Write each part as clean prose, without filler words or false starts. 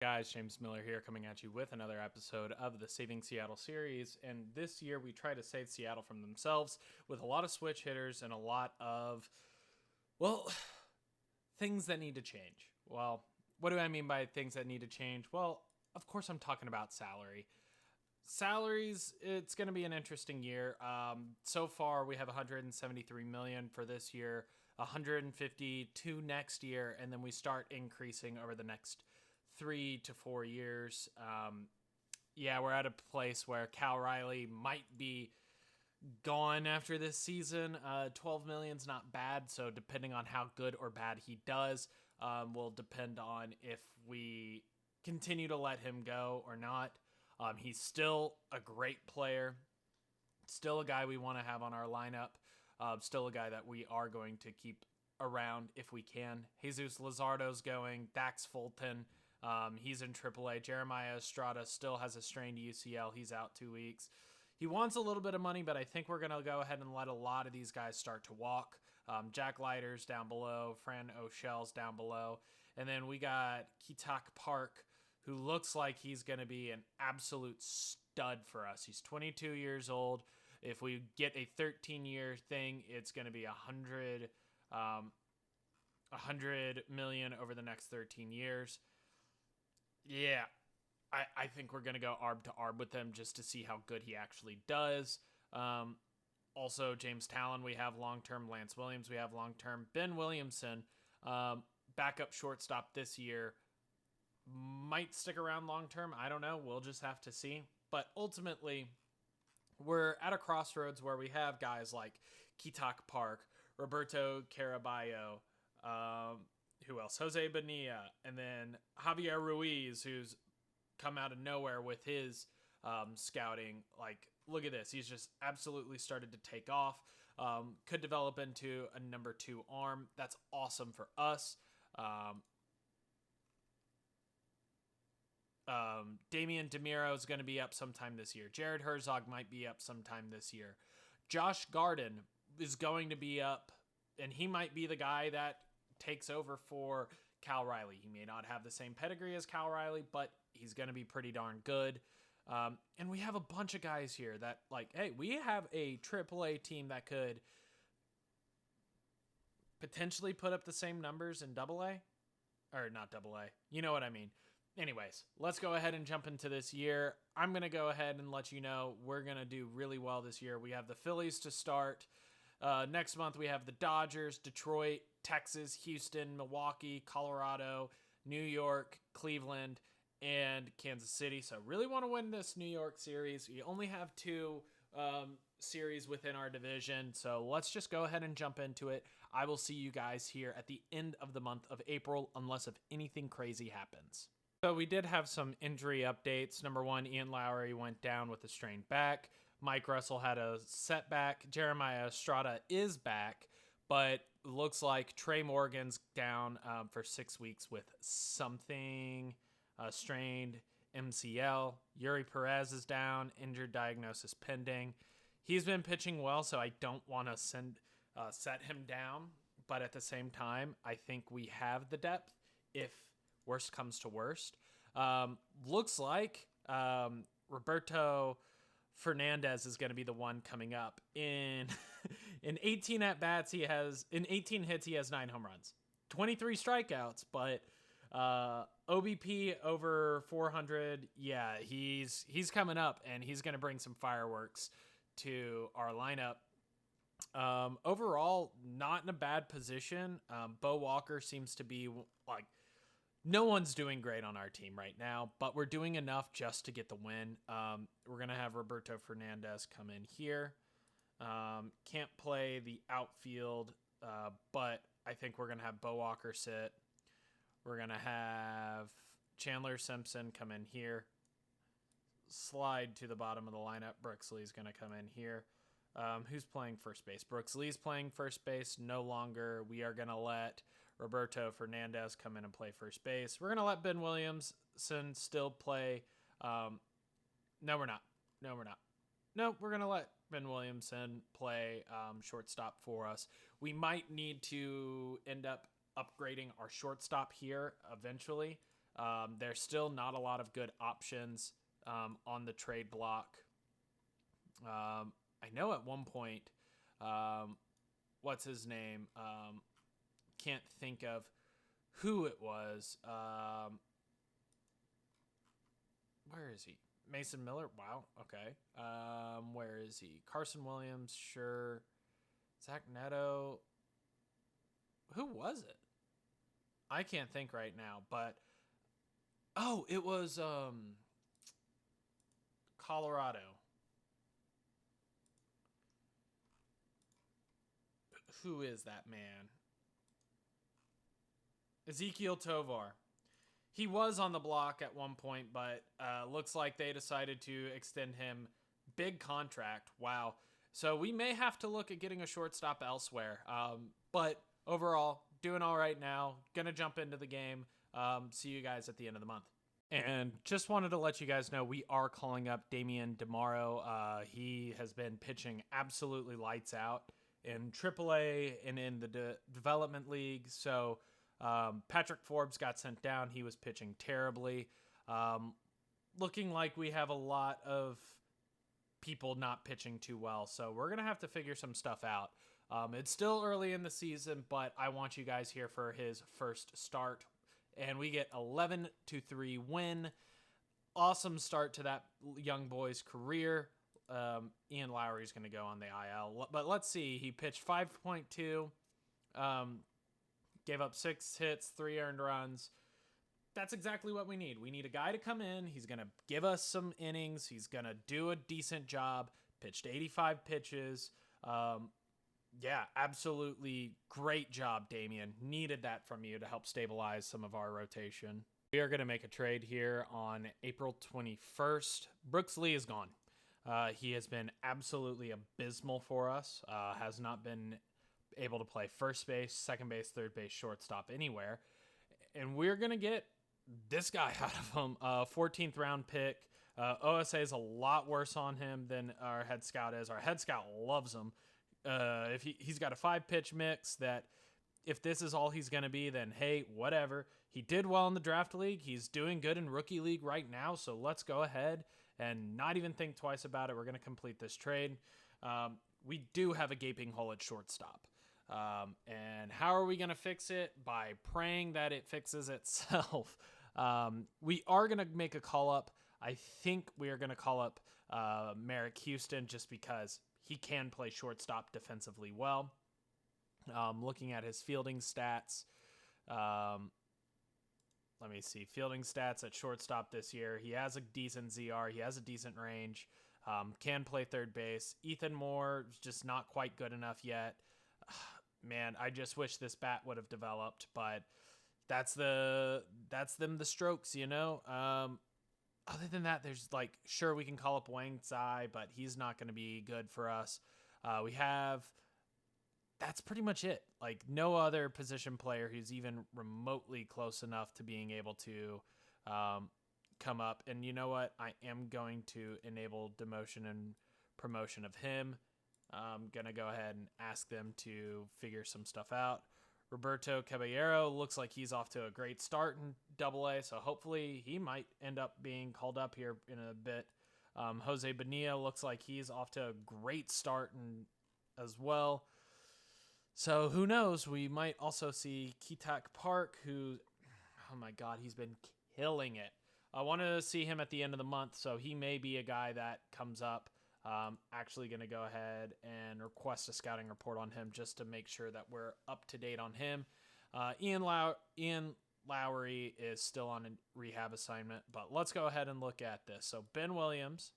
Guys, James Miller here coming at you with another episode of the Saving Seattle series. And this year we try to save Seattle from themselves with a lot of switch hitters and a lot of, well, things that need to change. Well, what do I mean by things that need to change? Well, of course I'm talking about salary. Salaries, it's going to be an interesting year. So far we have 173 million for this year, 152 next year, and then we start increasing over the next 3 to 4 years. Yeah, we're at a place where Cal Riley might be gone after this season. 12 million's not bad, so depending on how good or bad he does, will depend on if we continue to let him go or not. He's still a great player, still a guy we want to have on our lineup, still a guy that we are going to keep around if we can. Jesus Luzardo's going, Dax Fulton, he's in AAA. Jeremiah Estrada still has a strained UCL. He's out 2 weeks. He wants a little bit of money, but I think we're going to go ahead and let a lot of these guys start to walk. Jack Leiter's down below. Fran O'Shell's down below. And then we got Kitak Park, who looks like he's going to be an absolute stud for us. He's 22 years old. If we get a 13-year thing, it's going to be 100 million over the next 13 years. Yeah, I think we're going to go arb to arb with him just to see how good he actually does. Also, James Talon, we have long-term. Lance Williams, we have long-term. Ben Williamson, backup shortstop this year, might stick around long-term. I don't know. We'll just have to see. But ultimately, we're at a crossroads where we have guys like Kitak Park, Roberto Caraballo, who else? Jose Bonilla, and then Javier Ruiz, who's come out of nowhere with his scouting. Like, look at this. He's just absolutely started to take off. Could develop into a number 2 arm. That's awesome for us. Damian DeMiro is going to be up sometime this year. Jared Herzog might be up sometime this year. Josh Garden is going to be up, and he might be the guy that takes over for Cal Riley. He may not have the same pedigree as Cal Riley, but he's going to be pretty darn good. And we have a bunch of guys here that, like, hey, we have a AAA team that could potentially put up the same numbers in AA. Or not AA. You know what I mean. Anyways, let's go ahead and jump into this year. I'm going to go ahead and let you know we're going to do really well this year. We have the Phillies to start. Next month, we have the Dodgers, Detroit, Texas, Houston, Milwaukee, Colorado, New York, Cleveland, and Kansas City. So really want to win this New York series. We only have 2 series within our division. So let's just go ahead and jump into it. I will see you guys here at the end of the month of April, unless if anything crazy happens. So we did have some injury updates. Number 1, Ian Lowry went down with a strained back. Mike Russell had a setback. Jeremiah Estrada is back, but looks like Trey Morgan's down for 6 weeks with something strained MCL. Yuri Perez is down, injured diagnosis pending. He's been pitching well, so I don't want to set him down, but at the same time, I think we have the depth if worst comes to worst. Looks like Roberto Fernandez is going to be the one coming up. In 18 at-bats, in 18 hits, he has 9 home runs. 23 strikeouts, but OBP over 400, yeah, he's coming up, and he's going to bring some fireworks to our lineup. Overall, not in a bad position. Bo Walker seems to be like, no one's doing great on our team right now, but we're doing enough just to get the win. We're going to have Roberto Fernandez come in here. Can't play the outfield, but I think we're going to have Bo Walker sit. We're going to have Chandler Simpson come in here. Slide to the bottom of the lineup. Brooks Lee's going to come in here. Who's playing first base? Brooks Lee's playing first base no longer. We are going to let Roberto Fernandez come in and play first base. We're going to let Ben Williamson still play. No, we're not. No, we're going to let Ben Williamson play shortstop for us. We might need to end up upgrading our shortstop here eventually. There's still not a lot of good options on the trade block. I know at one point, what's his name? Can't think of who it was. Where is he? Mason Miller? Wow. Okay. Where is he? Carson Williams? Sure. Zach Neto? Who was it? I can't think right now, but oh, it was Colorado. Who is that man? Ezekiel Tovar. He was on the block at one point, but looks like they decided to extend him. Big contract. Wow. So we may have to look at getting a shortstop elsewhere. But overall, doing all right now. Gonna jump into the game. See you guys at the end of the month. And just wanted to let you guys know we are calling up Damian DeMauro. He has been pitching absolutely lights out in AAA and in the development league. So Patrick Forbes got sent down. He was pitching terribly. Looking like we have a lot of people not pitching too well. So we're going to have to figure some stuff out. It's still early in the season, but I want you guys here for his first start. And we get 11-3 win. Awesome start to that young boy's career. Ian Lowry's going to go on the IL. But let's see. He pitched 5.2. Gave up 6 hits, 3 earned runs. That's exactly what we need. We need a guy to come in. He's going to give us some innings. He's going to do a decent job. Pitched 85 pitches. Yeah, absolutely great job, Damian. Needed that from you to help stabilize some of our rotation. We are going to make a trade here on April 21st. Brooks Lee is gone. He has been absolutely abysmal for us. Has not been able to play first base, second base, third base, shortstop, anywhere. And we're going to get this guy out of him. 14th round pick. OSA is a lot worse on him than our head scout is. Our head scout loves him. If he's got a 5-pitch mix that if this is all he's going to be, then hey, whatever. He did well in the draft league. He's doing good in rookie league right now. So let's go ahead and not even think twice about it. We're going to complete this trade. We do have a gaping hole at shortstop. And how are we going to fix it? By praying that it fixes itself. We are going to make a call up. I think we are going to call up Merrick Houston just because he can play shortstop defensively well. Looking at his fielding stats. Let me see. Fielding stats at shortstop this year. He has a decent ZR. He has a decent range. Can play third base. Ethan Moore is just not quite good enough yet. Man, I just wish this bat would have developed, but that's the strokes, you know. Other than that, there's sure, we can call up Wang Tsai, but he's not going to be good for us. That's pretty much it. No other position player who's even remotely close enough to being able to come up. And you know what? I am going to enable demotion and promotion of him. I'm going to go ahead and ask them to figure some stuff out. Roberto Caballero looks like he's off to a great start in AA, so hopefully he might end up being called up here in a bit. Jose Bonilla looks like he's off to a great start as well. So who knows? We might also see Kitak Park, who, oh my God, he's been killing it. I want to see him at the end of the month, so he may be a guy that comes up. Actually going to go ahead and request a scouting report on him just to make sure that we're up to date on him. Ian Lowry is still on a rehab assignment, but let's go ahead and look at this. So Ben Williamson,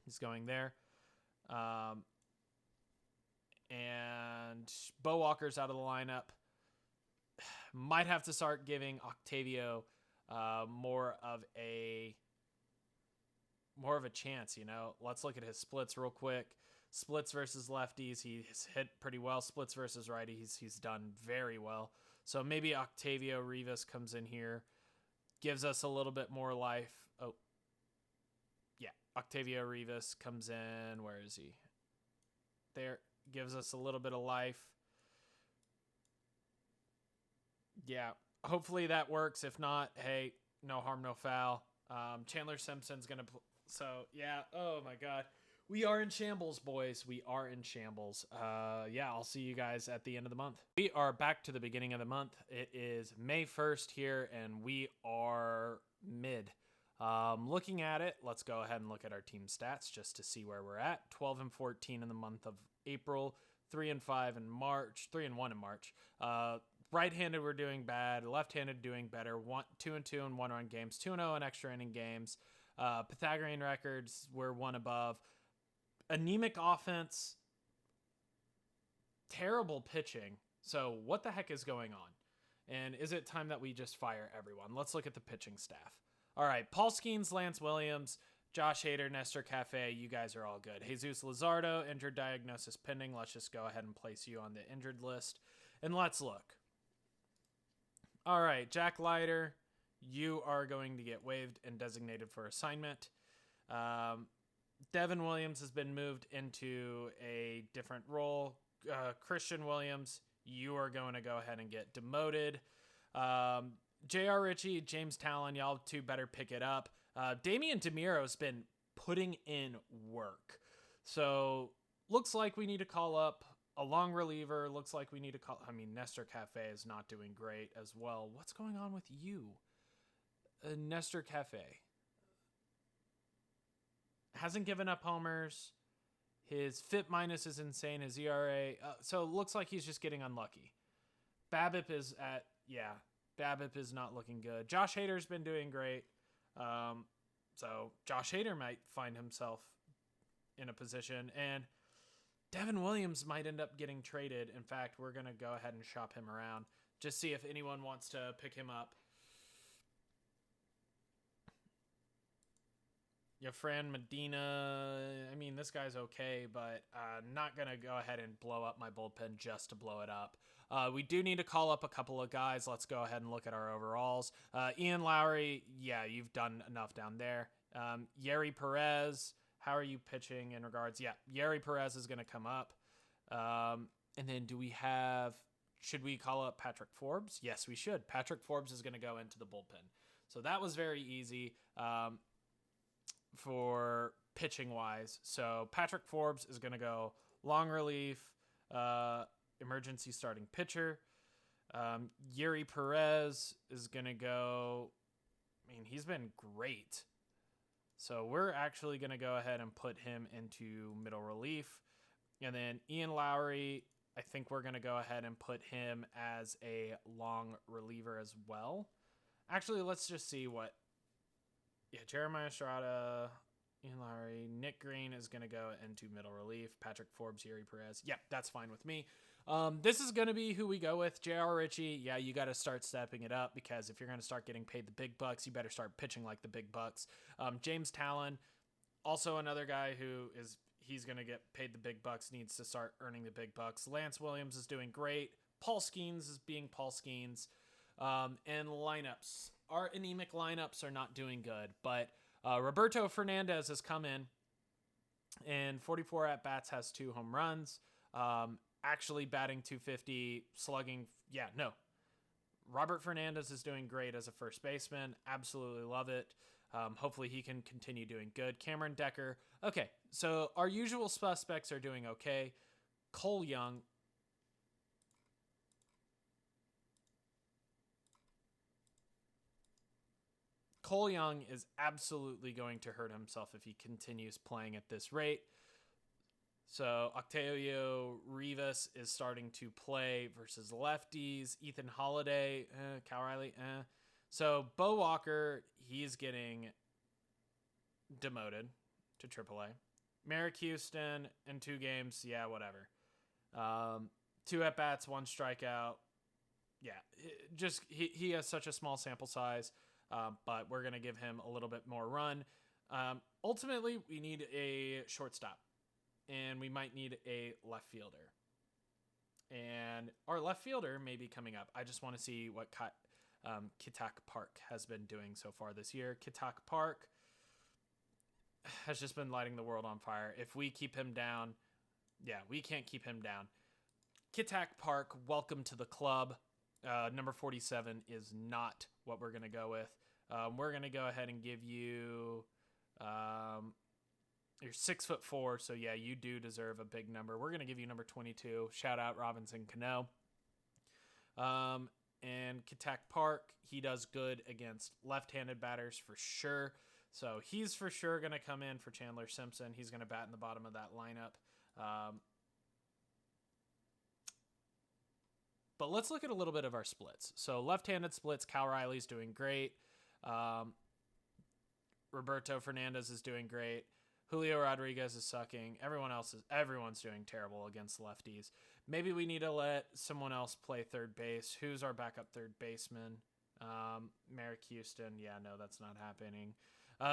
he's going there. And Bo Walker's out of the lineup. Might have to start giving Octavio more of a chance, you know. Let's look at his splits real quick. Splits versus lefties, he's hit pretty well. Splits versus righties, he's done very well. So maybe Octavio Rivas comes in here, gives us a little bit more life. Oh, yeah, Octavio Rivas comes in. Where is he? There, gives us a little bit of life. Yeah, Hopefully that works. If not, hey, no harm, no foul. Chandler Simpson's going to... So, yeah. Oh, my God. We are in shambles, boys. We are in shambles. Yeah, I'll see you guys at the end of the month. We are back to the beginning of the month. It is May 1st here, and we are mid. Looking at it, let's go ahead and look at our team stats just to see where we're at. 12 and 14 in the month of April, 3 and 5 in March, 3 and 1 in March. Right-handed, we're doing bad. Left-handed, doing better. 2 and 2 in one-run games. 2 and 0 in extra inning games. Pythagorean records, we're one above. Anemic offense. Terrible pitching. So what the heck is going on? And is it time that we just fire everyone? Let's look at the pitching staff. All right, Paul Skeens, Lance Williams, Josh Hader, Nestor Cafe, you guys are all good. Jesus Luzardo, injured diagnosis pending. Let's just go ahead and place you on the injured list. And let's look. All right, Jack Leiter, you are going to get waived and designated for assignment. Devin Williams has been moved into a different role. Christian Williams, you are going to go ahead and get demoted. J.R. Ritchie, James Talon, y'all two better pick it up. Damian DeMiro's been putting in work. So looks like we need to call up a long reliever. Looks like we need to call... I mean, Nestor Cafe is not doing great as well. What's going on with you? Nestor Cafe hasn't given up homers. His FIP minus is insane. His ERA... so it looks like he's just getting unlucky. BABIP is at... Yeah, BABIP is not looking good. Josh Hader's been doing great. So Josh Hader might find himself in a position. And Devin Williams might end up getting traded. In fact, we're going to go ahead and shop him around. Just see if anyone wants to pick him up. Yeah, Fran Medina, I mean, this guy's okay, but not going to go ahead and blow up my bullpen just to blow it up. We do need to call up a couple of guys. Let's go ahead and look at our overalls. Ian Lowry, yeah, you've done enough down there. Yeri Perez, how are you pitching in regards? Yeah, Yeri Perez is going to come up. And then should we call up Patrick Forbes? Yes, we should. Patrick Forbes is going to go into the bullpen. So that was very easy. For pitching wise. So Patrick Forbes is going to go long relief, emergency starting pitcher. Yuri Perez is going to go, I mean, he's been great. So we're actually going to go ahead and put him into middle relief. And then Ian Lowry, I think we're going to go ahead and put him as a long reliever as well. Actually, let's just see what... Yeah, Jeremiah Estrada, Ian Lowry, Nick Green is going to go into middle relief. Patrick Forbes, Yuri Perez. Yep, that's fine with me. This is going to be who we go with. J.R. Ritchie, yeah, you got to start stepping it up because if you're going to start getting paid the big bucks, you better start pitching like the big bucks. James Talon, also another guy he's going to get paid the big bucks, needs to start earning the big bucks. Lance Williams is doing great. Paul Skeens is being Paul Skeens. And lineups. Our anemic lineups are not doing good, but Roberto Fernandez has come in and 44 at-bats, has 2 home runs, actually batting .250, slugging. Yeah, no. Robert Fernandez is doing great as a first baseman. Absolutely love it. Hopefully he can continue doing good. Cameron Decker. Okay, so our usual suspects are doing okay. Cole Young. Cole Young is absolutely going to hurt himself if he continues playing at this rate. So Octavio Rivas is starting to play versus lefties. Ethan Holiday, Cal Riley, So Bo Walker, he's getting demoted to AAA. Merrick Houston in 2 games, yeah, whatever. 2 at-bats, 1 strikeout. Yeah, he has such a small sample size. But we're going to give him a little bit more run. Ultimately, we need a shortstop, and we might need a left fielder. And our left fielder may be coming up. I just want to see what Kitak Park has been doing so far this year. Kitak Park has just been lighting the world on fire. If we keep him down, yeah, we can't keep him down. Kitak Park, welcome to the club. Number 47 is not what we're going to go with. We're going to go ahead and give you... you're 6'4", so yeah, you do deserve a big number. We're going to give you number 22. Shout out Robinson Cano. And Katak Park, he does good against left-handed batters for sure. So he's for sure going to come in for Chandler Simpson. He's going to bat in the bottom of that lineup. But let's look at a little bit of our splits. So left-handed splits, Cal Riley's doing great. Roberto Fernandez is doing great. Julio Rodriguez is sucking. Everyone's doing terrible against lefties. Maybe we need to let someone else play third base. Who's our backup third baseman? Merrick Houston. Yeah, no, that's not happening.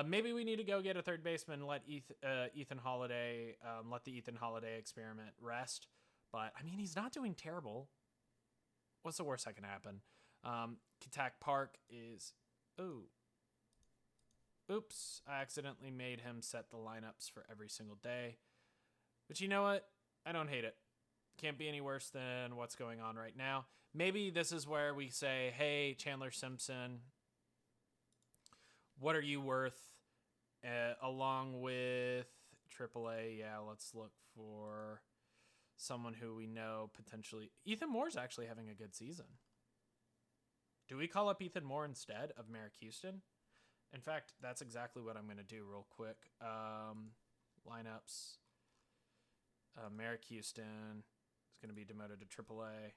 Maybe we need to go get a third baseman. Let Ethan Holiday. Let the Ethan Holiday experiment rest. But I mean, he's not doing terrible. What's the worst that can happen? Katak Park is. Oops, I accidentally made him set the lineups for every single day. But you know what? I don't hate it. Can't be any worse than what's going on right now. Maybe this is where we say, hey, Chandler Simpson, what are you worth? Along with AAA, yeah, let's look for someone who we know potentially. Ethan Moore's actually having a good season. Do we call up Ethan Moore instead of Merrick Houston? In fact, that's exactly what I'm going to do real quick. Lineups. Merrick Houston is going to be demoted to AAA.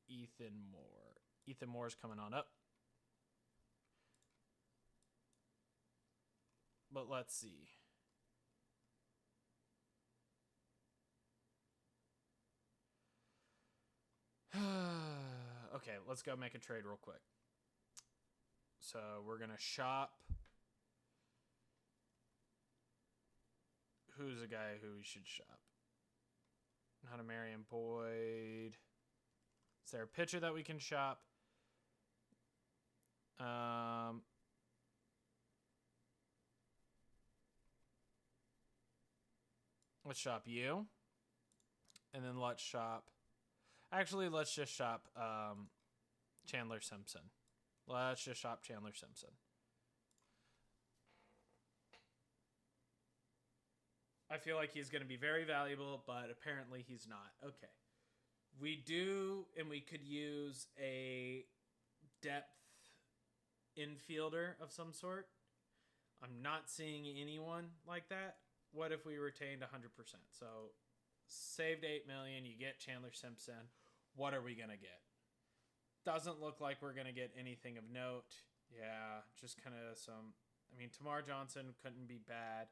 Ethan Moore. Ethan Moore's coming on up. But let's see. Okay, let's go make a trade real quick. So we're going to shop. Who's a guy who we should shop? Hunter Marion Boyd. Is there a pitcher that we can shop? Let's shop you. And then let's shop. Actually, let's just shop Chandler Simpson. Let's just shop Chandler Simpson. I feel like he's going to be very valuable, but apparently he's not. Okay. We do, and we could use a depth infielder of some sort. I'm not seeing anyone like that. What if we retained 100%? So saved $8 million, you get Chandler Simpson. What are we going to get? Doesn't look like we're going to get anything of note. Yeah, just kind of some... I mean, Tamar Johnson couldn't be bad.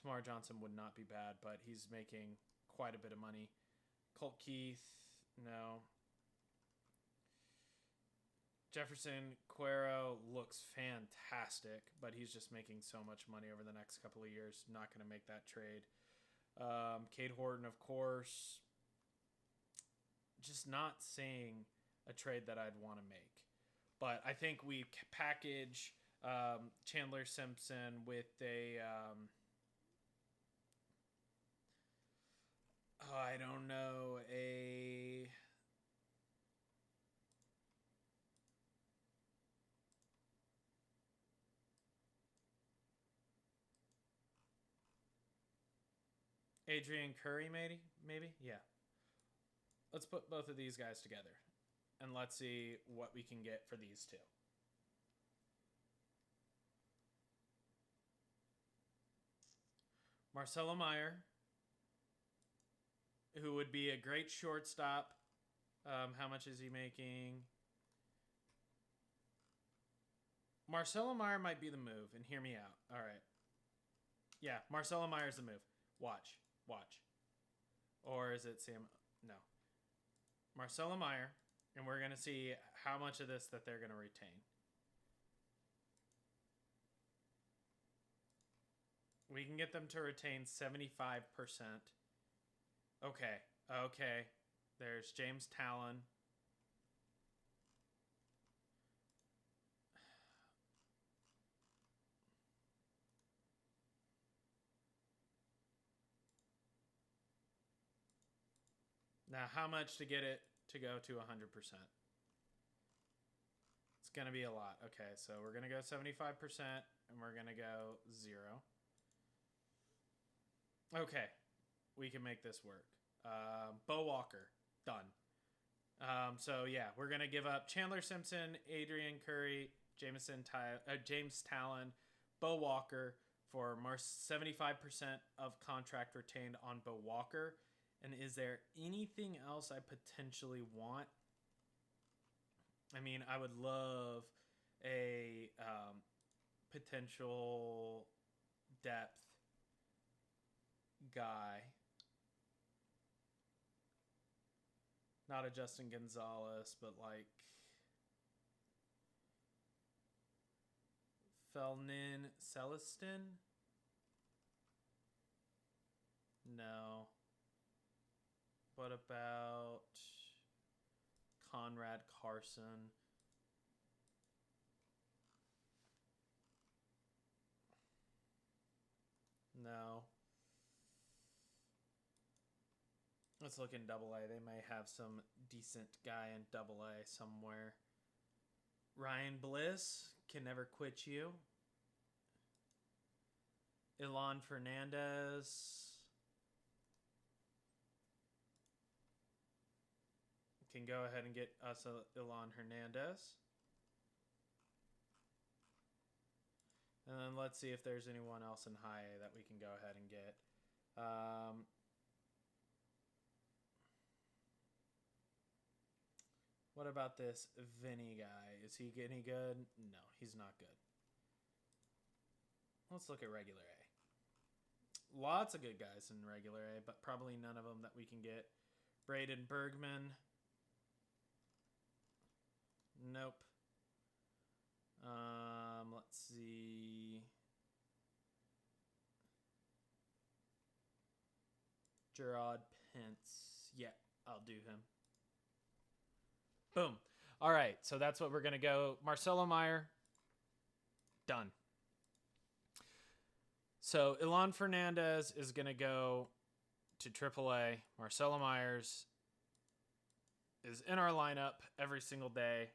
Tamar Johnson would not be bad, but he's making quite a bit of money. Colt Keith, no. Jefferson Cuero looks fantastic, but he's just making so much money over the next couple of years. Not going to make that trade. Cade Horton, of course. Just not seeing a trade that I'd want to make. But I think we package Chandler Simpson with a... I don't know, a... Adrian Curry, maybe? Yeah. Let's put both of these guys together. And let's see what we can get for these two. Marcelo Meyer, who would be a great shortstop. How much is he making? Marcelo Meyer might be the move, and hear me out. All right. Yeah, Marcelo Meyer's the move. Watch. Or is it Sam? No. Marcelo Meyer, and we're going to see how much of this that they're going to retain. We can get them to retain 75%. Okay. There's James Talon. Now, how much to get it to go to 100%. It's going to be a lot. Okay, so we're going to go 75% and we're going to go 0. Okay, we can make this work. Bo Walker, done. So yeah, we're going to give up Chandler Simpson, Adrian Curry, James Talon, Bo Walker for 75% of contract retained on Bo Walker. And is there anything else I potentially want? I mean, I would love a potential depth guy. Not a Justin Gonzalez, but like Felnin Celestin? No. What about Conrad Carson? No. Let's look in Double A. They may have some decent guy in Double A somewhere. Ryan Bliss can never quit you. Ilan Fernandez can go ahead and get us a Ilan Hernandez. And then let's see if there's anyone else in high A that we can go ahead and get. What about this Vinny guy? Is he any good? No, he's not good. Let's look at regular A. Lots of good guys in regular A, but probably none of them that we can get. Braden Bergman. Nope. Let's see. Gerard Pence. Yeah, I'll do him. Boom. All right, so that's what we're going to go. Marcelo Meyer, done. So Ilan Fernandez is going to go to AAA. Marcelo Myers is in our lineup every single day.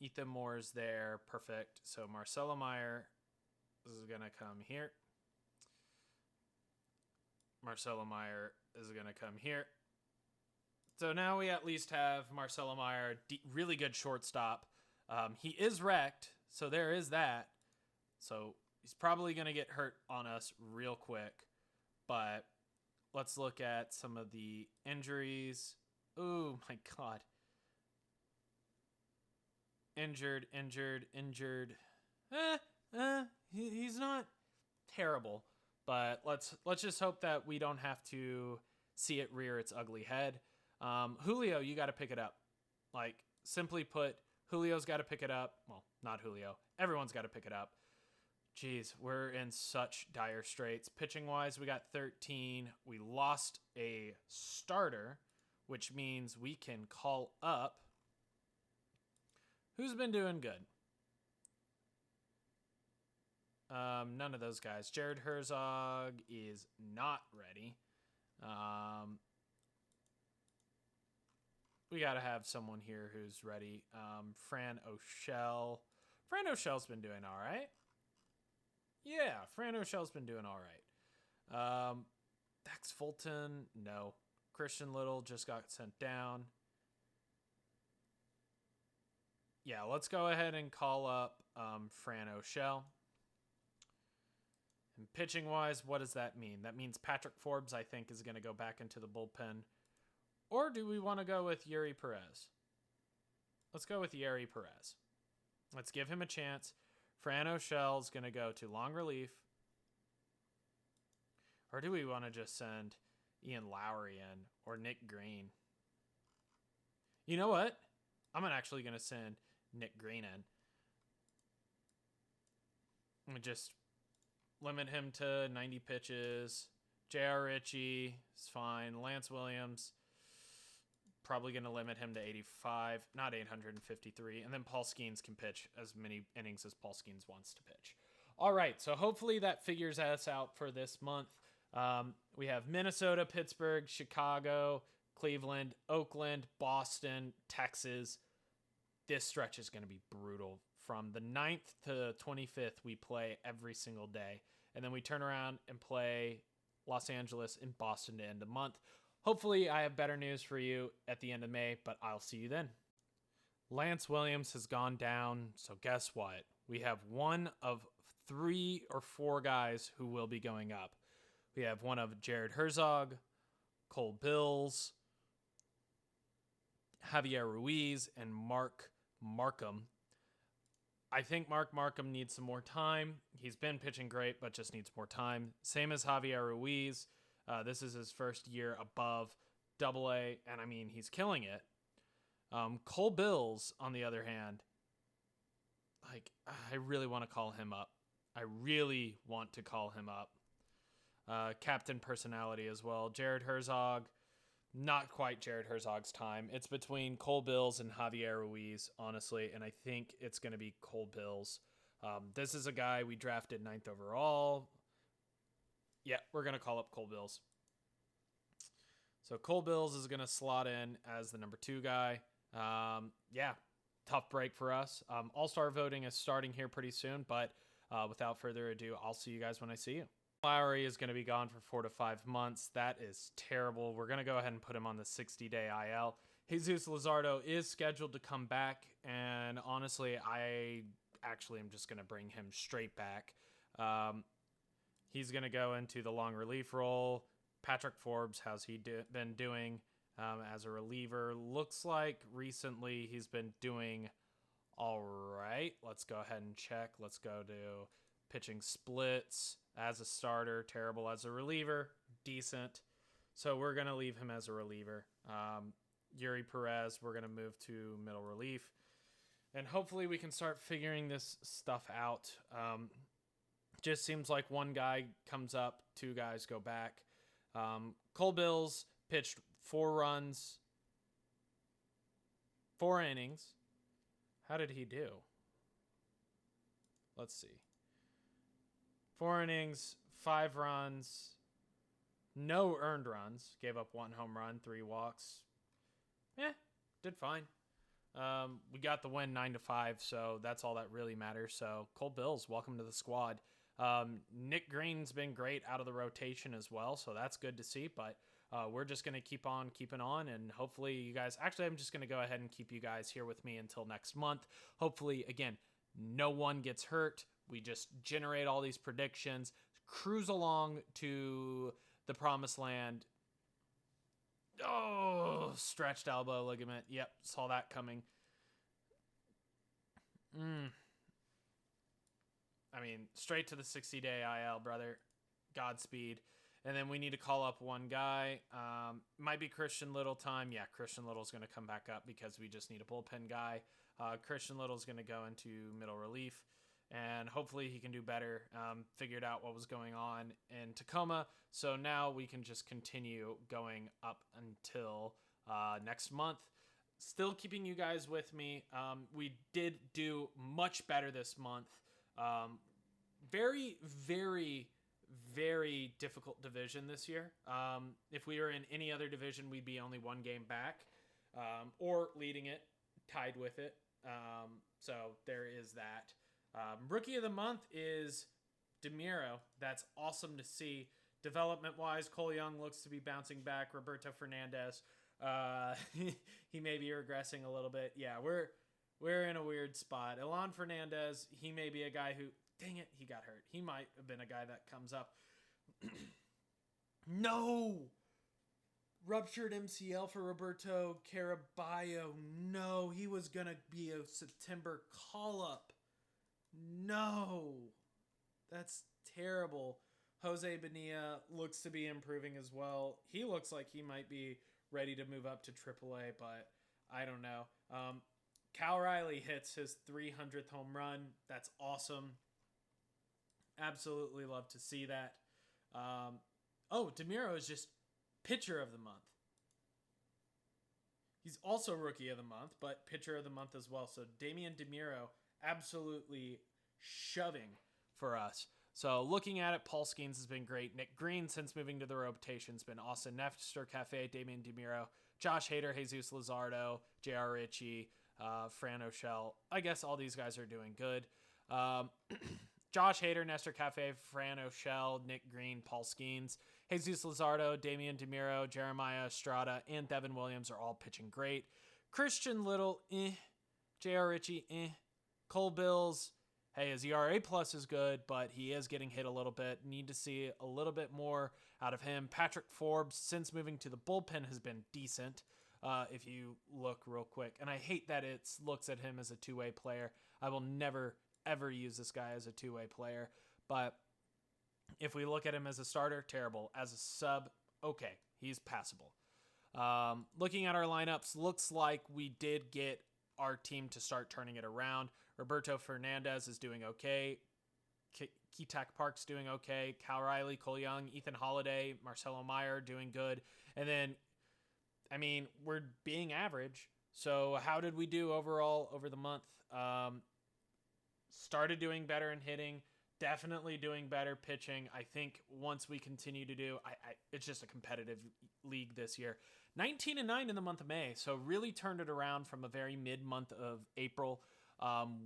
Ethan Moore is there. Perfect. So Marcelo Meyer is going to come here. Marcelo Meyer is going to come here. So now we at least have Marcelo Meyer, really good shortstop. He is wrecked, so there is that. So he's probably going to get hurt on us real quick. But let's look at some of the injuries. Oh, my God. Injured. He's not terrible. But let's just hope that we don't have to see it rear its ugly head. Julio, you got to pick it up. Like, simply put, Julio's got to pick it up. Well, not Julio. Everyone's got to pick it up. Jeez, we're in such dire straits. Pitching-wise, we got 13. We lost a starter, which means we can call up. Who's been doing good? None of those guys. Jared Herzog is not ready. We got to have someone here who's ready. Fran O'Shell. Fran O'Shell's been doing all right. Yeah, Fran O'Shell's been doing all right. Dax Fulton, no. Christian Little just got sent down. Yeah, let's go ahead and call up Fran O'Shell. And pitching-wise, what does that mean? That means Patrick Forbes, I think, is going to go back into the bullpen. Or do we want to go with Yuri Perez? Let's go with Yuri Perez. Let's give him a chance. Fran O'Shell's going to go to long relief. Or do we want to just send Ian Lowry in or Nick Green? You know what? I'm actually going to send Nick Green in. And just limit him to 90 pitches. J.R. Ritchie is fine. Lance Williams, probably going to limit him to 85, not 853. And then Paul Skeens can pitch as many innings as Paul Skeens wants to pitch. All right, so hopefully that figures us out for this month. We have Minnesota, Pittsburgh, Chicago, Cleveland, Oakland, Boston, Texas. This stretch is going to be brutal. From the 9th to the 25th, we play every single day. And then we turn around and play Los Angeles and Boston to end the month. Hopefully, I have better news for you at the end of May, but I'll see you then. Lance Williams has gone down, so guess what? We have one of 3 or 4 guys who will be going up. We have one of Jared Herzog, Cole Bills, Javier Ruiz, and Mark Markham. I think Mark Markham needs some more time. He's been pitching great, but just needs more time. Same as Javier Ruiz. This is his first year above AA, and I mean, he's killing it. Cole Bills, on the other hand, like, I really want to call him up. I really want to call him up. Captain personality as well. Jared Herzog, not quite Jared Herzog's time. It's between Cole Bills and Javier Ruiz, honestly, and I think it's going to be Cole Bills. This is a guy we drafted 9th overall. Yeah, we're going to call up Cole Bills. So Cole Bills is going to slot in as the number 2 guy. Yeah, tough break for us. All-Star voting is starting here pretty soon, but without further ado, I'll see you guys when I see you. Lowry is going to be gone for 4 to 5 months. That is terrible. We're going to go ahead and put him on the 60-day IL. Jesus Luzardo is scheduled to come back, and honestly, I actually am just going to bring him straight back. He's going to go into the long relief role. Patrick Forbes, how's he been doing as a reliever? Looks like recently he's been doing all right. Let's go ahead and check. Let's go to pitching splits. As a starter, terrible. As a reliever, decent. So we're going to leave him as a reliever. Yuri Perez, we're going to move to middle relief. And hopefully we can start figuring this stuff out. Just seems like one guy comes up, 2 guys go back. Cole Bills pitched 4 runs, 4 innings. How did he do? Let's see. 4 innings, 5 runs, no earned runs. Gave up 1 home run, 3 walks. Did fine. We got the win 9-5, so that's all that really matters. So Cole Bills, welcome to the squad. Nick Green's been great out of the rotation as well, so that's good to see. But we're just going to keep on keeping on, and hopefully you guys... Actually, I'm just going to go ahead and keep you guys here with me until next month. Hopefully, again, no one gets hurt. We just generate all these predictions, cruise along to the promised land. Oh, stretched elbow ligament. Yep, saw that coming. I mean, straight to the 60-day IL, brother. Godspeed. And then we need to call up one guy. Might be Christian Little time. Yeah, Christian Little's going to come back up because we just need a bullpen guy. Christian Little's going to go into middle relief. And hopefully he can do better. Figured out what was going on in Tacoma. So now we can just continue going up until next month. Still keeping you guys with me. We did do much better this month. Very, very, very difficult division this year. If we were in any other division, we'd be only 1 game back. Or leading it, tied with it. So there is that. Rookie of the month is DeMiro. That's awesome to see. Development-wise, Cole Young looks to be bouncing back. Roberto Fernandez, he may be regressing a little bit. Yeah, we're in a weird spot. Elan Fernandez, he may be a guy who... Dang it, he got hurt. He might have been a guy that comes up. No! Ruptured MCL for Roberto Caraballo. No, he was going to be a September call-up. No, that's terrible. Jose Bonilla looks to be improving as well. He looks like he might be ready to move up to AAA, but I don't know. Cal Riley hits his 300th home run. That's awesome. Absolutely love to see that. DeMiro is just pitcher of the month. He's also rookie of the month, but pitcher of the month as well. So Damian DeMiro absolutely shoving for us. So looking at it, Paul Skeens has been great. Nick Green, since moving to the rotation, has been awesome. Nestor Cafe, Damian DeMiro, Josh Hader, Jesus Luzardo, J.R. Ritchie, Fran O'Shell. I guess all these guys are doing good. Josh Hader, Nestor Cafe, Fran O'Shell, Nick Green, Paul Skeens, Jesus Luzardo, Damian DeMiro, Jeremiah Estrada, and Devin Williams are all pitching great. Christian Little, J.R. Ritchie, Cole Bills, hey, his ERA plus is good, but he is getting hit a little bit. Need to see a little bit more out of him. Patrick Forbes, since moving to the bullpen, has been decent. If you look real quick, and I hate that it looks at him as a two-way player. I will never, ever use this guy as a two-way player, but if we look at him as a starter, terrible. As a sub, okay, he's passable. Looking at our lineups, looks like we did get our team to start turning it around. Roberto Fernandez is doing okay. Keatak Park's doing okay. Cal Riley, Cole Young, Ethan Holiday, Marcelo Meyer doing good. And then, I mean, we're being average. So how did we do overall over the month? Started doing better in hitting. Definitely doing better pitching. I think once we continue to do, it's just a competitive league this year. 19-9 in the month of May, so really turned it around from a very mid-month of April.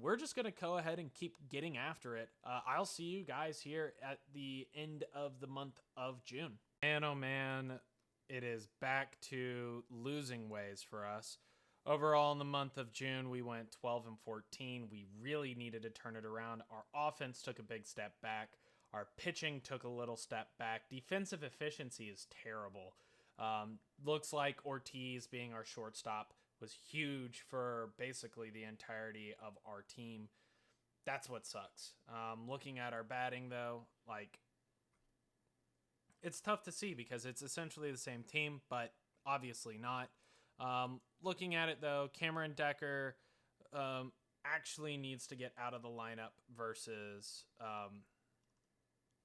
We're just going to go ahead and keep getting after it. I'll see you guys here at the end of the month of June. And oh man, it is back to losing ways for us. Overall, in the month of June, we went 12-14. We really needed to turn it around. Our offense took a big step back. Our pitching took a little step back. Defensive efficiency is terrible. Looks like Ortiz being our shortstop was huge for basically the entirety of our team. That's what sucks. Looking at our batting, though, like, it's tough to see because it's essentially the same team, but obviously not. Looking at it, though, Cameron Decker actually needs to get out of the lineup versus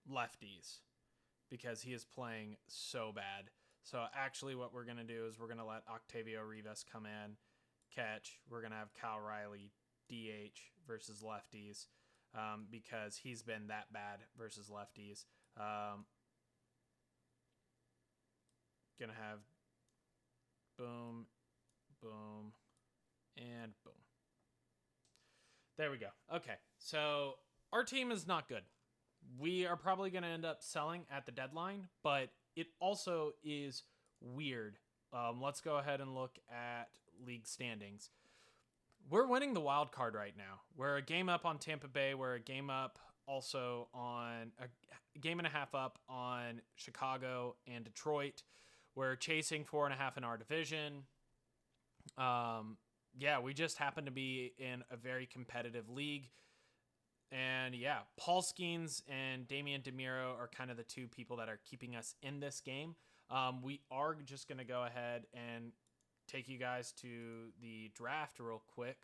lefties because he is playing so bad. So actually what we're going to do is we're going to let Octavio Rivas come in, catch. We're going to have Cal Riley DH versus lefties because he's been that bad versus lefties. Going to have boom, boom, and boom. There we go. Okay, so our team is not good. We are probably going to end up selling at the deadline, but it also is weird. Let's go ahead and look at league standings. We're winning the wild card right now. We're a game up on Tampa Bay. We're a game up also on a game and a half up on Chicago and Detroit. We're chasing 4.5 in our division. Yeah, we just happen to be in a very competitive league. And yeah, Paul Skeens and Damian DeMiro are kind of the two people that are keeping us in this game. We are just going to go ahead and take you guys to the draft real quick,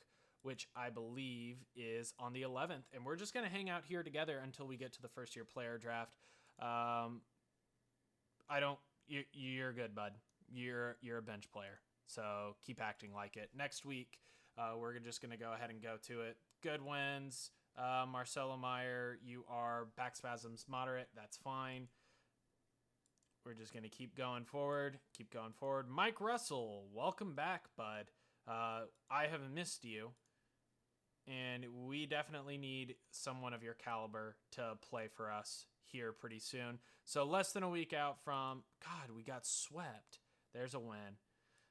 which I believe is on the 11th. And we're just going to hang out here together until we get to the first year player draft. You're good, bud. You're a bench player. So keep acting like it. Next week, we're just going to go ahead and go to it. Good wins. Marcelo Meyer, you are back spasms moderate. That's fine. We're just going to keep going forward. Keep going forward. Mike Russell, welcome back, bud. I have missed you. And we definitely need someone of your caliber to play for us here pretty soon. So less than a week out from... God, we got swept. There's a win.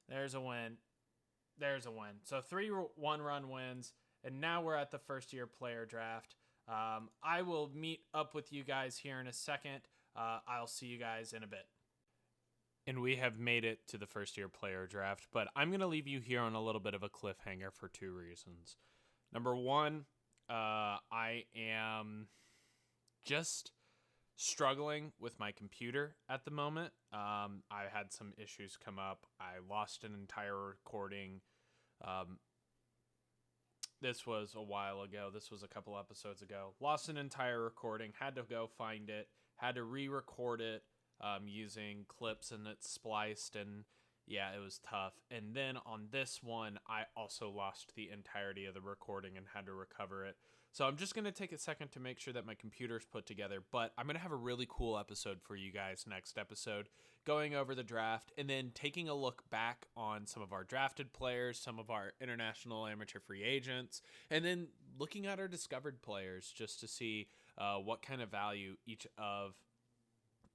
There's a win. There's a win. So 3 one-run wins. And now we're at the first year player draft. I will meet up with you guys here in a second. I'll see you guys in a bit. And we have made it to the first year player draft, but I'm going to leave you here on a little bit of a cliffhanger for 2 reasons. Number 1, I am just struggling with my computer at the moment. I had some issues come up. I lost an entire recording. This was a while ago. This was a couple episodes ago. Lost an entire recording. Had to go find it. Had to re-record it using clips, and it's spliced. And Yeah, it was tough. And then on this one, I also lost the entirety of the recording and had to recover it. So I'm just going to take a second to make sure that my computer's put together. But I'm going to have a really cool episode for you guys next episode, going over the draft and then taking a look back on some of our drafted players, some of our international amateur free agents, and then looking at our discovered players just to see what kind of value each of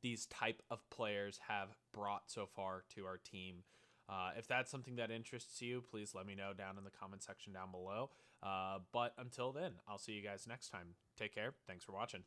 these type of players have brought so far to our team. If that's something that interests you, please let me know down in the comment section down below. But until then, I'll see you guys next time. Take care. Thanks for watching.